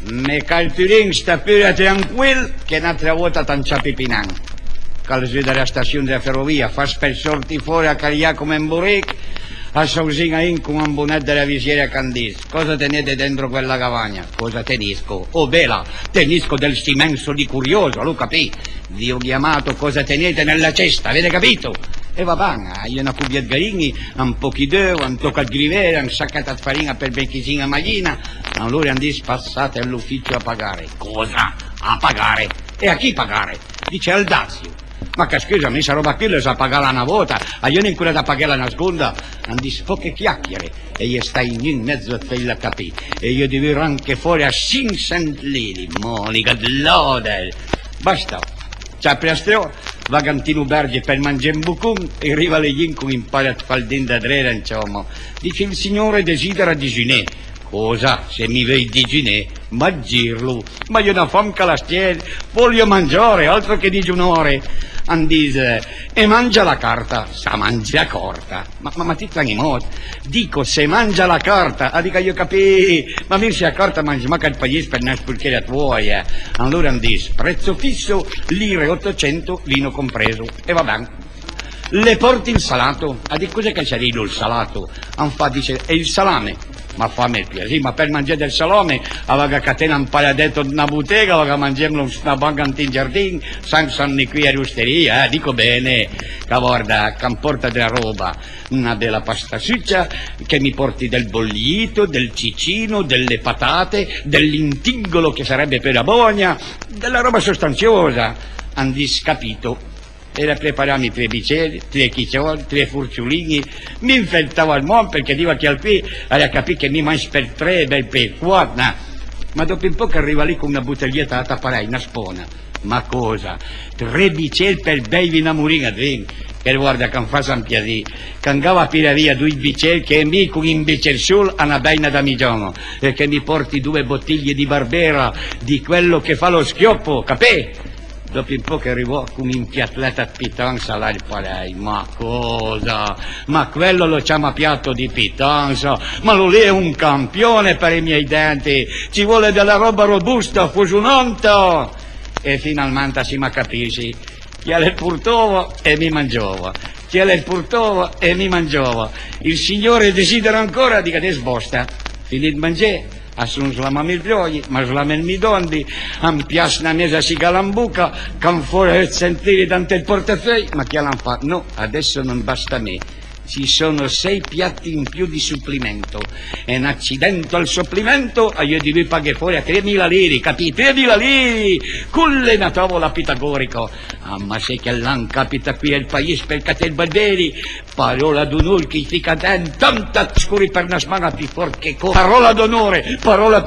Me calculin sta più tranquillo che un'altra volta t'anciapi pinan. Cal giù dalla stazione della ferrovia, fa per sorti fuori a cagliare come un burric, a sausina in con un bonnet della visiera Candis. Cosa tenete dentro quella cavagna? Cosa tenisco? Oh bella, tenisco del simenso di curioso, lo capì? Vi ho chiamato cosa tenete nella cesta, avete capito? E va bene, io una cubbia di garini, un po' di d'oro, un tocco di grivera, un saccato di farina per becchicina maglina. Allora andis passate all'ufficio a pagare. Cosa? A pagare? E a chi pagare? Dice al Dazio. Ma che scusa, mi sa roba qui le sa pagare una volta, a io non quella da pagare la nasconda. Andis poche chiacchiere e io stai in mezzo a te la capì. E io divero anche fuori a 500 lire, Monica Dlodel. Basta. C'è presto, vagantino Berge per mangiare un bucum e arriva le yin con impara a faldin da drera, insomma. Dice il signore desidera diginè. Cosa? Se mi vedi diginè? Ma girlo. Ma io una fame calastiere, voglio mangiare, altro che digiunore. Andise, e mangia la carta, sa mangia corta. Ma ti trangi modo. Dico, se mangia la carta, dica io capì, ma mi si accorta mangia, ma che il paese per una spurcheria tua, Allora andis, prezzo fisso, lire 800, vino compreso, e va bene. Le porti il salato, di cos'è che c'è il salato? Anfa dice, è il salame. Ma fammi il piacere, ma per mangiare del salame aveva catena un paio dentro una bottega, aveva mangiarlo una banca in giardino, senza qui a rusteria, dico bene, che guarda, che porta della roba, una bella pasta succia, che mi porti del bollito, del cicino, delle patate, dell'intingolo che sarebbe per la bogna, della roba sostanziosa, andis capito. Era prepararmi 3 bicchieri, 3 chiccioli, 3 furciulini, mi infettavo al mondo perché dico che al qui aveva capito che mi mangi per 3 bel per 4, ma dopo un po' che arriva lì con una bottiglietta da tappare, una spona, ma cosa? 3 bicchieri per bevi una murina di che guarda che fa San Piadì, che andava a pirare via 2 bicchieri che mi con un bicchiere solo a una beina da migiano e che mi porti 2 bottiglie di Barbera di quello che fa lo schioppo, capì? Dopo un po' che arrivò con un piatletta di pitanza là il palei, ma cosa? Ma quello lo chiama piatto di pitanza, ma lo lì è un campione per i miei denti, ci vuole della roba robusta, fusionante. E finalmente si ma capisci, chi le portava e mi mangiava, chi le portava e mi mangiava. Il Signore desidera ancora di che te sbosta, finito mangiare. Assun slamami il fiogli, ma slamami mi dondi, am piace una mesa si calambuca, can fuori sentire tante il portafoglio, ma chi l'han fatto? No, adesso non basta a me. Ci sono 6 piatti in più di supplimento e un accidente al supplimento io devo pagare fuori a 3.000 lire, capite? 3.000 lire, culle una tavola pitagorico. Ma se che l'han capita qui al paese per catel Barberi, parola d'onore che fica dentro, tanta scuri per una smana più forte che parola d'onore, parola